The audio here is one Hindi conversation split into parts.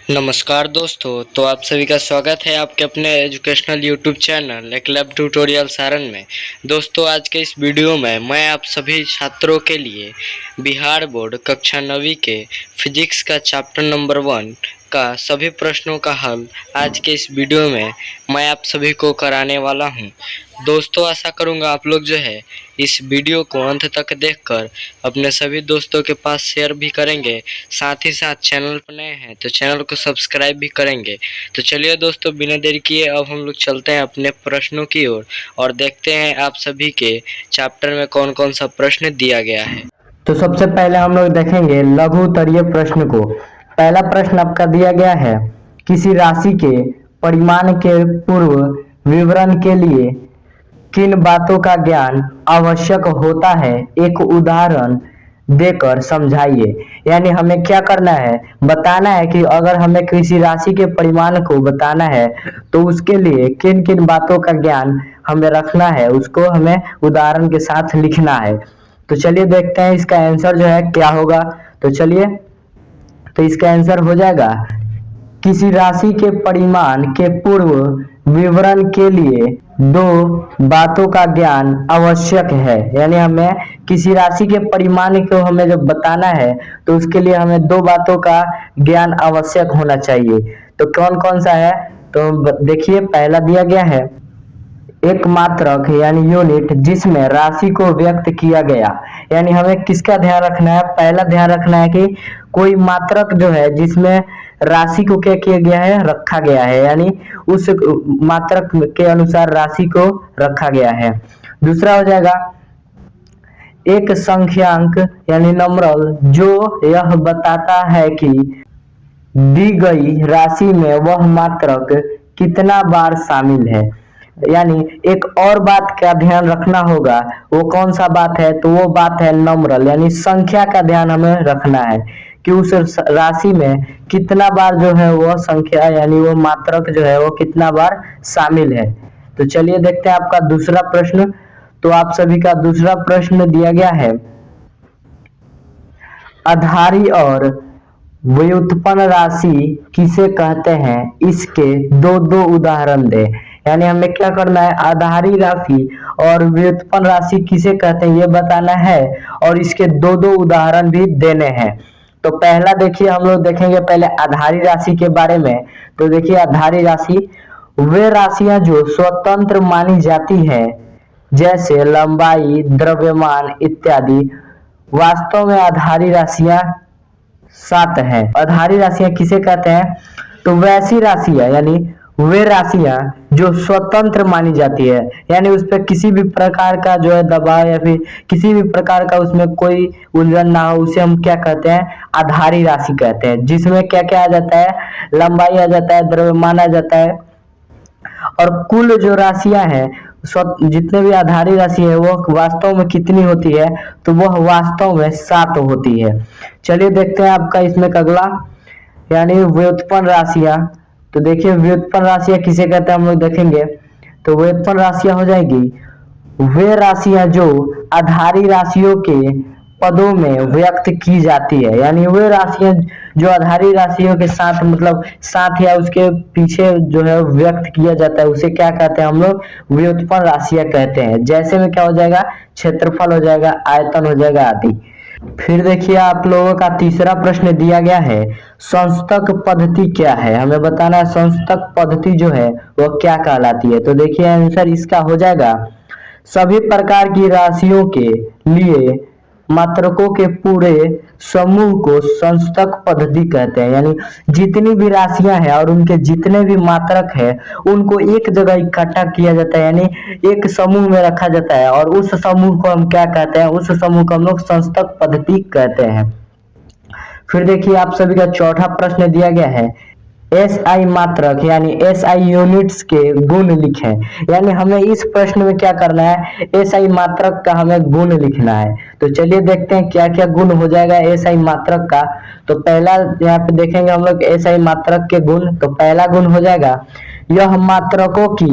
नमस्कार दोस्तों, तो आप सभी का स्वागत है आपके अपने एजुकेशनल यूट्यूब चैनल एक लैब ट्यूटोरियल सारंग में। दोस्तों, आज के इस वीडियो में मैं आप सभी छात्रों के लिए बिहार बोर्ड कक्षा 9वीं के फिजिक्स का चैप्टर नंबर 1 का सभी प्रश्नों का हल आज के इस वीडियो में मैं आप सभी को कराने वाला हूं। दोस्तों, आशा करूंगा आप लोग जो है इस वीडियो को अंत तक देखकर अपने सभी दोस्तों के पास शेयर भी करेंगे, साथ ही साथ चैनल पर नए हैं तो चैनल को सब्सक्राइब भी करेंगे। तो चलिए दोस्तों, बिना देरी किए अब हम लोग चलते हैं अपने प्रश्नों की ओर और देखते हैं आप सभी के चैप्टर में कौन कौन सा प्रश्न दिया गया है। तो सबसे पहले हम लोग देखेंगे लघु उत्तरीय प्रश्न को। पहला प्रश्न आपका दिया गया है, किसी राशि के परिमाण के पूर्व विवरण के लिए किन बातों का ज्ञान आवश्यक होता है, एक उदाहरण देकर समझाइए। यानी हमें क्या करना है, बताना है कि अगर हमें किसी राशि के परिमाण को बताना है तो उसके लिए किन किन बातों का ज्ञान हमें रखना है, उसको हमें उदाहरण के साथ लिखना है। तो चलिए देखते हैं इसका आंसर जो है क्या होगा। तो चलिए, तो इसका आंसर हो जाएगा, किसी राशि के परिमाण के पूर्व विवरण के लिए दो बातों का ज्ञान आवश्यक है। यानी हमें किसी राशि के परिमाण को हमें जब बताना है तो उसके लिए हमें दो बातों का ज्ञान आवश्यक होना चाहिए। तो कौन कौन सा है, तो देखिए पहला दिया गया है, एक मात्रक यानी यूनिट जिसमें राशि को व्यक्त किया गया। यानी हमें किसका ध्यान रखना है, पहला ध्यान रखना है कि कोई मात्रक जो है जिसमें राशि को क्या किया गया है, रखा गया है, यानी उस मात्रक के अनुसार राशि को रखा गया है। दूसरा हो जाएगा एक संख्यांक यानी नंबरल जो यह बताता है कि दी गई राशि में वह मात्रक कितना बार शामिल है। यानी एक और बात का ध्यान रखना होगा, वो कौन सा बात है, तो वो बात है नंबरल यानी संख्या का ध्यान हमें रखना है कि उस राशि में कितना बार जो है वो संख्या यानी वो मात्रक जो है वो कितना बार शामिल है। तो चलिए देखते हैं आपका दूसरा प्रश्न। तो आप सभी का दूसरा प्रश्न दिया गया है, आधारी और व्युत्पन्न राशि किसे कहते हैं, इसके दो दो उदाहरण दे। यानी हमें क्या करना है, आधारी राशि और व्युत्पन्न राशि किसे कहते हैं ये बताना है और इसके दो दो उदाहरण भी देने हैं। तो पहला देखिए, हम लोग देखेंगे पहले आधारी राशि के बारे में। तो देखिए आधारी राशि वे राशियां जो स्वतंत्र मानी जाती है, जैसे लंबाई, द्रव्यमान इत्यादि। वास्तव में आधारी राशियां 7 है। आधारी राशियां किसे कहते हैं, तो वैसी राशियां यानी वे राशियां जो स्वतंत्र मानी जाती है, यानी उस पर किसी भी प्रकार का जो है दबाव या फिर किसी भी प्रकार का उसमें कोई उलझन ना हो, उसे हम क्या कहते हैं, आधारी राशि कहते हैं। जिसमें क्या क्या आ जाता है, लंबाई आ जाता है, द्रव्यमान आ जाता है, और कुल जो राशियां हैं जितने भी आधारी राशि है वो वास्तव में कितनी होती है, तो वह वास्तव में 7 होती है। चलिए देखते हैं आपका इसमें अगला, यानी व्युत्पन्न राशियां। तो देखिए व्युत्पन्न राशियां किसे कहते हैं हम लोग देखेंगे। तो व्युत्पन्न राशियां हो जाएगी वे राशियां जो आधारी राशियों के पदों में व्यक्त की जाती है। यानी वे राशियां जो आधारी राशियों के साथ मतलब साथ या उसके पीछे जो है व्यक्त किया जाता है, उसे क्या कहते हैं हम लोग, व्युत्पन्न राशियां कहते हैं। जैसे में क्या हो जाएगा, क्षेत्रफल हो जाएगा, आयतन हो जाएगा आदि। फिर देखिए आप लोगों का तीसरा प्रश्न दिया गया है, संस्तक पद्धति क्या है, हमें बताना है संस्तक पद्धति जो है वो क्या कहलाती है। तो देखिए आंसर इसका हो जाएगा, सभी प्रकार की राशियों के लिए मात्रकों के पूरे समूह को संस्तक पद्धति कहते हैं। यानी जितनी भी राशियां हैं और उनके जितने भी मात्रक है उनको एक जगह इकट्ठा किया जाता है, यानी एक समूह में रखा जाता है, और उस समूह को हम क्या कहते हैं, उस समूह को हम लोग संस्तक पद्धति कहते हैं। फिर देखिए आप सभी का चौथा प्रश्न दिया गया है, एसआई मात्रक यानी एसआई यूनिट्स के गुण लिखें। यानी हमें इस प्रश्न में क्या करना है, एसआई मात्रक का हमें गुण लिखना है। तो चलिए देखते हैं क्या क्या गुण हो जाएगा एसआई मात्रक का। तो पहला यहाँ पे देखेंगे हम लोग एसआई मात्रक के गुण। तो पहला गुण हो जाएगा, यह मात्रकों की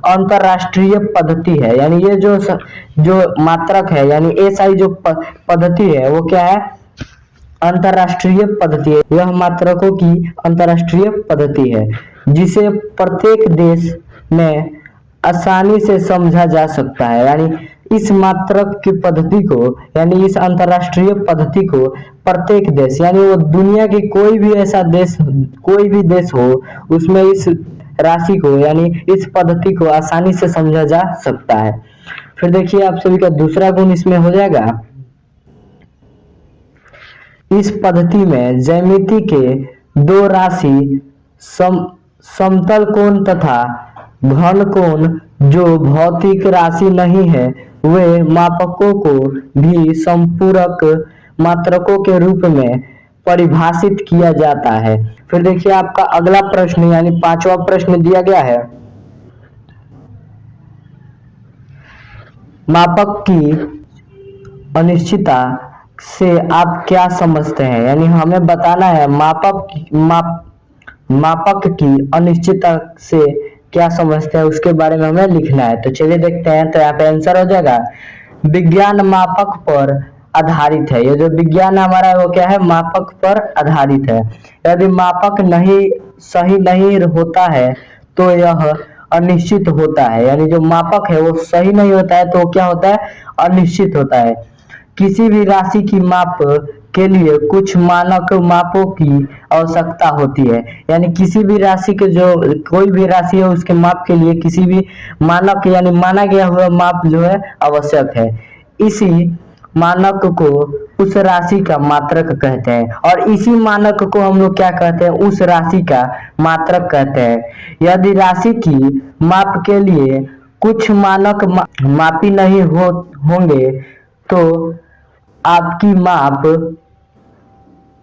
अंतरराष्ट्रीय पद्धति है। यानी ये जो मात्रक है यानी एसआई जो पद्धति है वो क्या है, अंतरराष्ट्रीय पद्धति है। यह मात्रकों की अंतरराष्ट्रीय पद्धति है जिसे प्रत्येक देश में आसानी से समझा जा सकता है। यानी इस मात्रक की पद्धति को, यानी इस अंतरराष्ट्रीय पद्धति को प्रत्येक देश, यानी वो दुनिया की कोई भी ऐसा देश, कोई भी देश हो, उसमें इस राशि को, यानी इस पद्धति को आसानी से समझा जा सकता है। फिर देखिए आप सभी का दूसरा गुण इसमें हो जाएगा, इस पद्धति में ज्यामिति के दो राशि समतल कोण तथा घन कोण जो भौतिक राशि नहीं है, वे मापकों को भी संपूरक मात्रकों के रूप में परिभाषित किया जाता है। फिर देखिए आपका अगला प्रश्न, यानी पांचवा प्रश्न दिया गया है, मापक की अनिश्चितता से आप क्या समझते हैं। यानी हमें बताना है मापक की अनिश्चितता से क्या समझते हैं, उसके बारे में हमें लिखना है। तो चलिए देखते हैं। तो यहाँ पे आंसर हो जाएगा, विज्ञान मापक पर आधारित है। ये जो विज्ञान हमारा है वो क्या है, मापक पर आधारित है। यदि मापक सही नहीं होता है तो यह अनिश्चित होता है। यानी जो मापक है वो सही नहीं होता है तो क्या होता है, अनिश्चित होता है। किसी भी राशि की माप के लिए कुछ मानक मापों की आवश्यकता होती है। यानी किसी भी राशि के, जो कोई भी राशि है उसके माप के लिए किसी भी मानक, यानी माना गया हुआ माप जो है आवश्यक है। इसी मानक को उस राशि का मात्रक कहते हैं और इसी मानक को हम लोग क्या कहते हैं, उस राशि का मात्रक कहते हैं। यदि राशि की माप के लिए कुछ मानक मापी नहीं होंगे तो आपकी माप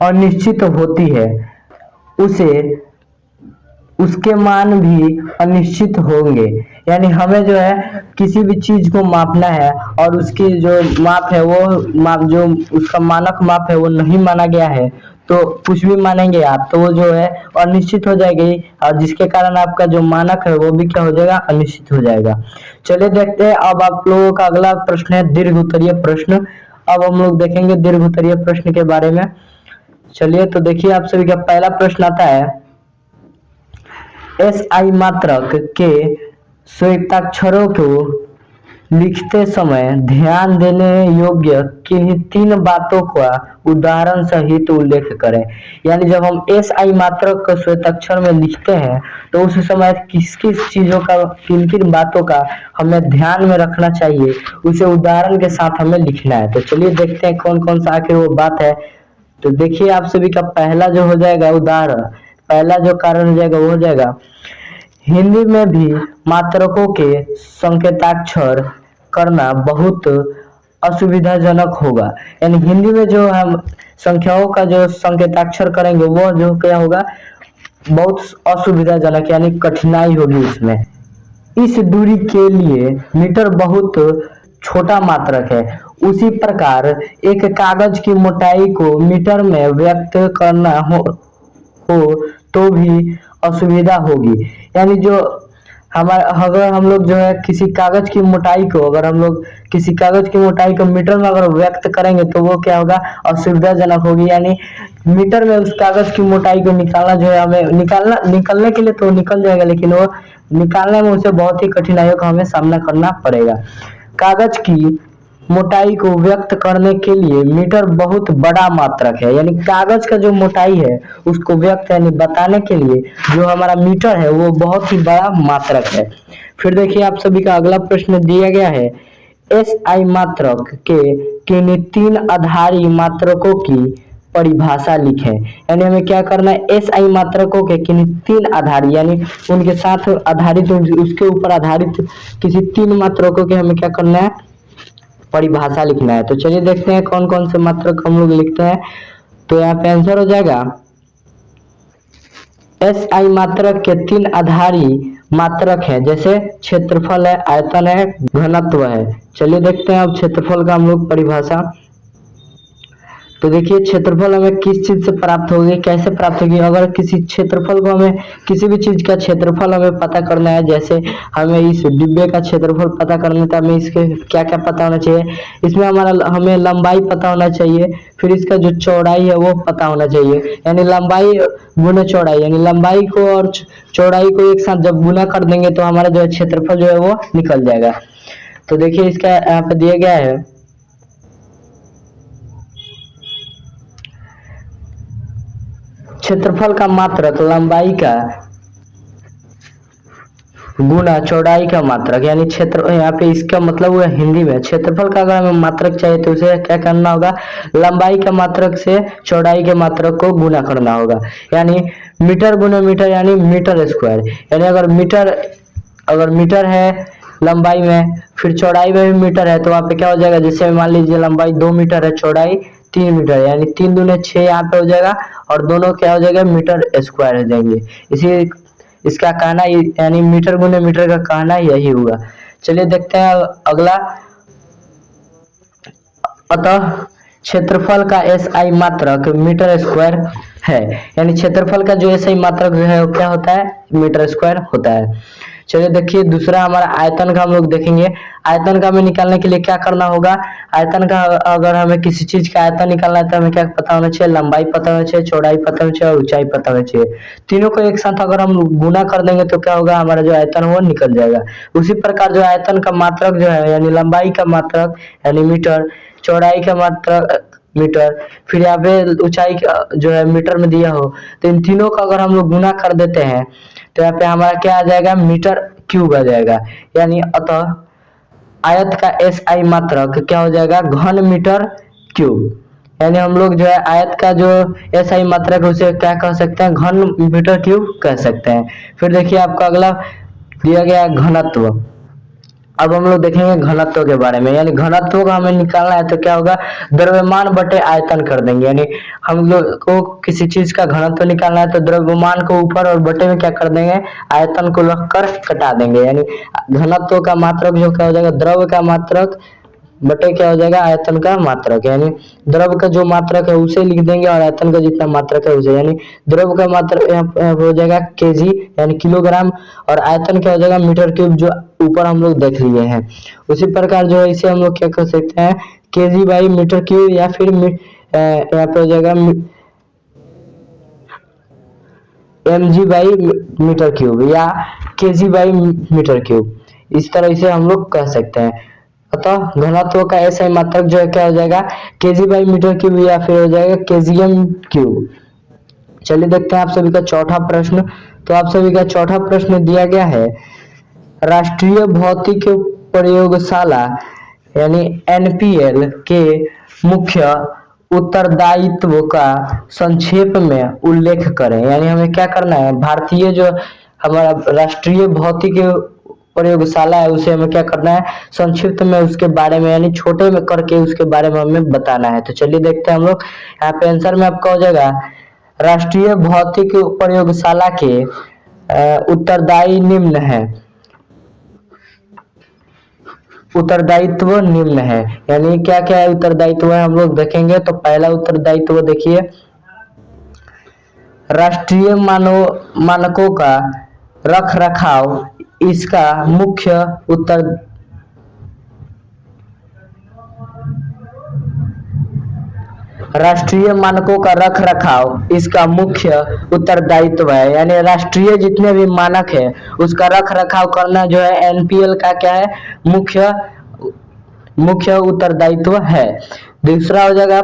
अनिश्चित होती है, उसके मान भी अनिश्चित होंगे। यानी हमें जो है किसी भी चीज को मापना है और उसकी जो माप है वो माप, जो उसका मानक माप है वो नहीं माना गया है, तो कुछ भी मानेंगे आप तो वो जो है अनिश्चित हो जाएगी और जिसके कारण आपका जो मानक है वो भी क्या हो जाएगा, अनिश्चित हो जाएगा। चलिए देखते हैं अब आप लोगों का अगला प्रश्न है दीर्घ उत्तरीय प्रश्न। अब हम लोग देखेंगे दीर्घ उत्तरीय प्रश्न के बारे में। चलिए तो देखिए आप सभी का पहला प्रश्न आता है, SI मात्रक के श्वेताक्षरों को लिखते समय ध्यान देने योग्य किन्हीं तीन बातों का उदाहरण सहित उल्लेख करें। यानी जब हम SI मात्रक को श्वेताक्षर में लिखते हैं तो उस समय किस किस चीजों का, किन किन बातों का हमें ध्यान में रखना चाहिए, उसे उदाहरण के साथ हमें लिखना है। तो चलिए देखते हैं कौन कौन सा आखिर वो बात है। तो देखिए आप सभी का पहला जो हो जाएगा उदाहरण, पहला जो कारण हो जाएगा वो हो जाएगा, हिंदी में भी मात्रकों के संकेताक्षर करना बहुत असुविधाजनक होगा। यानी हिंदी में जो हम संख्याओं का जो संकेताक्षर करेंगे वो जो क्या होगा, बहुत असुविधाजनक, यानी कठिनाई होगी उसमें। इस दूरी के लिए मीटर बहुत छोटा मात्रक है। उसी प्रकार एक कागज की मोटाई को मीटर में व्यक्त करना हो तो भी असुविधा होगी। यानी जो अगर हम लोग जो है किसी कागज की मोटाई को, अगर हम लोग किसी कागज की मोटाई को मीटर में अगर व्यक्त करेंगे तो वो क्या होगा, असुविधाजनक होगी। यानी मीटर में उस कागज की मोटाई को निकालना जो है, हमें निकलने के लिए तो निकल जाएगा, लेकिन वो निकालने में उसे बहुत ही कठिनाइयों का हमें सामना करना पड़ेगा। कागज की मोटाई को व्यक्त करने के लिए मीटर बहुत बड़ा मात्रक है। यानी कागज का जो मोटाई है उसको व्यक्त, यानी बताने के लिए जो हमारा मीटर है वो बहुत ही बड़ा मात्रक है। फिर देखिए आप सभी का अगला प्रश्न दिया गया है, SI मात्रक के किन्हीं तीन आधारी मात्रकों की परिभाषा लिखें। यानी हमें क्या करना है, SI मात्रकों के किन्हीं तीन आधारी, यानी उनके साथ आधारित, उसके ऊपर आधारित किसी तीन मात्रकों के हमें क्या करना है, परिभाषा लिखना है। तो चलिए देखते हैं कौन कौन से मात्रक हम लोग लिखते हैं। तो यहाँ पे आंसर हो जाएगा, SI मात्रक के तीन आधारी मात्रक है, जैसे क्षेत्रफल है, आयतन है, घनत्व है। चलिए देखते हैं अब क्षेत्रफल का हम लोग परिभाषा। तो देखिए क्षेत्रफल हमें किस चीज से प्राप्त होगी, कैसे प्राप्त होगी। अगर किसी क्षेत्रफल को हमें किसी भी चीज का क्षेत्रफल हमें पता करना है, जैसे हमें इस डिब्बे का क्षेत्रफल पता करना है तो हमें इसके क्या क्या पता होना चाहिए। इसमें हमें लंबाई पता होना चाहिए, फिर इसका जो चौड़ाई है वो पता होना चाहिए, यानी लंबाई गुना चौड़ाई, यानी लंबाई को और चौड़ाई को एक साथ जब गुना कर देंगे तो हमारा जो है क्षेत्रफल जो है वो निकल जाएगा। तो देखिए इसका यहाँ पे दिया गया है, क्षेत्रफल का मात्रक लंबाई का गुना चौड़ाई का मात्रक, यानी क्षेत्र, यहाँ पे इसका मतलब हुआ हिंदी में क्षेत्रफल का अगर हमें मात्रक चाहिए तो उसे क्या करना होगा, लंबाई के मात्रक से चौड़ाई के मात्रक को गुना करना होगा, यानी मीटर गुना मीटर यानी मीटर स्क्वायर। यानी अगर मीटर है लंबाई में, फिर चौड़ाई में भी मीटर है, तो वहाँ पे क्या हो जाएगा, जैसे मान लीजिए लंबाई 2 मीटर है, चौड़ाई 3 मीटर, यानी 3 दूने 6 यहाँ पे हो जाएगा, और दोनों क्या हो जाएगा, मीटर स्क्वायर हो जाएंगे। इसी इसका कहना यानी मीटर गुने मीटर का कहना यही हुआ। चलिए देखते हैं अगला। अतः क्षेत्रफल का एसआई मात्रक मीटर स्क्वायर है, यानी क्षेत्रफल का जो एसआई मात्रक जो है वो क्या होता है, मीटर स्क्वायर होता है। चलिए देखिए दूसरा हमारा आयतन का हम लोग देखेंगे। आयतन का हमें निकालने के लिए क्या करना होगा, आयतन का अगर हमें किसी चीज का आयतन निकालना है तो हमें क्या पता होना चाहिए, लंबाई पता होना चाहिए, चौड़ाई पता होना चाहिए और ऊंचाई पता होना चाहिए। तीनों को एक साथ अगर हम गुना कर देंगे तो क्या होगा, हमारा जो आयतन वो निकल जाएगा। उसी प्रकार जो आयतन का मात्रक जो है, यानी लंबाई का मात्रक यानी मीटर, चौड़ाई का मात्रक मीटर, फिर यहाँ पे ऊंचाई जो है मीटर में दिया हो, तो इन तीनों का अगर हम लोग गुना कर देते हैं तो यहाँ पे हमारा क्या आ जाएगा, मीटर क्यूब आ जाएगा। यानी अतः आयत का एस आई मात्रक क्या हो जाएगा, घन मीटर क्यूब। यानी हम लोग जो है आयत का जो एस आई मात्रक है उसे क्या कह सकते हैं, घन मीटर क्यूब कह सकते हैं। फिर देखिए आपका अगला दिया गया है घनत्व। अब हम लोग देखेंगे घनत्व के बारे में, यानी घनत्व को हमें निकालना है तो क्या होगा, द्रव्यमान बटे आयतन कर देंगे। यानी हम लोग को किसी चीज का घनत्व निकालना है तो द्रव्यमान को ऊपर और बटे में क्या कर देंगे, आयतन को रख कर कटा देंगे। यानी घनत्व का मात्रक जो क्या हो जाएगा, द्रव का मात्रक बटे क्या हो जाएगा, आयतन का मात्रक। यानी द्रव का जो मात्रक है उसे लिख देंगे और आयतन का जितना मात्रक है उसे, यानी द्रव का मात्रक यहाँ हो जाएगा केजी यानी किलोग्राम, और आयतन क्या हो जाएगा, मीटर क्यूब, जो ऊपर हम लोग देख लिए हैं। उसी प्रकार जो है इसे हम लोग क्या कर सकते हैं, केजी बाई मीटर क्यूब, या फिर यहाँ पे हो जाएगा mg बाई मीटर क्यूब या kg बाई मीटर क्यूब, इस तरह से हम लोग कह सकते हैं। अतः घनत्व का ऐसा मात्रक जो है क्या हो जाएगा, kg बाई मीटर क्यूब या फिर हो जाएगा kgm क्यूब। चलिए देखते हैं आप सभी का चौथा प्रश्न। तो आप सभी का चौथा प्रश्न दिया गया है, राष्ट्रीय भौतिक प्रयोगशाला यानी एनपीएल के मुख्य उत्तरदायित्व का संक्षेप में उल्लेख करें। यानी हमें क्या करना है, भारतीय जो हमारा राष्ट्रीय भौतिक प्रयोगशाला है उसे हमें क्या करना है, संक्षिप्त में उसके बारे में यानी छोटे में करके उसके बारे में हमें बताना है। तो चलिए देखते हैं हम लोग। यहाँ पे आंसर में आपका हो जाएगा, राष्ट्रीय भौतिक प्रयोगशाला के उत्तरदायी निम्न है, उत्तरदायित्व निम्न है। यानी क्या क्या है उत्तरदायित्व है हम लोग देखेंगे। तो पहला उत्तरदायित्व देखिए, राष्ट्रीय मानकों का रख रखाव इसका मुख्य राष्ट्रीय मानकों का रख रखाव इसका मुख्य उत्तरदायित्व है। यानी राष्ट्रीय जितने भी मानक है उसका रख रखाव करना जो है एनपीएल का क्या है, मुख्य उत्तरदायित्व है। दूसरा हो जाएगा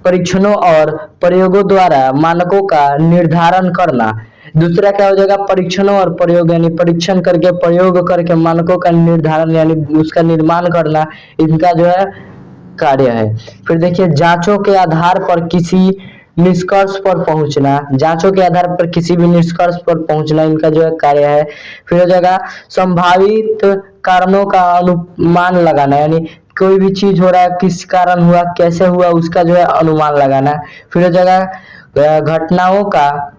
परीक्षणों और प्रयोगों द्वारा मानकों का निर्धारण करना। दूसरा क्या हो जाएगा, परीक्षणों और प्रयोग, यानी परीक्षण करके प्रयोग करके मानकों का निर्धारण यानी उसका निर्माण करना, इनका जो है कार्य है। फिर देखिए जांचों के आधार पर किसी निष्कर्ष पर पहुंचना, जांचों के आधार पर किसी भी निष्कर्ष पर पहुंचना इनका जो है कार्य है। फिर हो जाएगा संभावित कारणों का अनुमान लगाना, यानी कोई भी चीज हो रहा है किस कारण हुआ, कैसे हुआ, उसका जो है अनुमान लगाना। फिर हो जाएगा घटनाओं का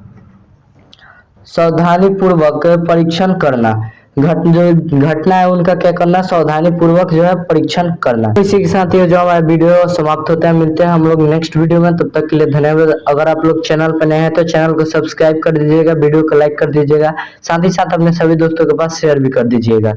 सावधानी पूर्वक परीक्षण करना। जो घटना है उनका क्या करना, सावधानी पूर्वक जो है परीक्षण करना। इसी के साथ ये जो हमारा वीडियो समाप्त होता है, मिलते हैं हम लोग नेक्स्ट वीडियो में, तब तक के लिए धन्यवाद। अगर आप लोग चैनल पर नए हैं तो चैनल को सब्सक्राइब कर दीजिएगा, वीडियो को लाइक कर दीजिएगा, साथ ही साथ अपने सभी दोस्तों के पास शेयर भी कर दीजिएगा।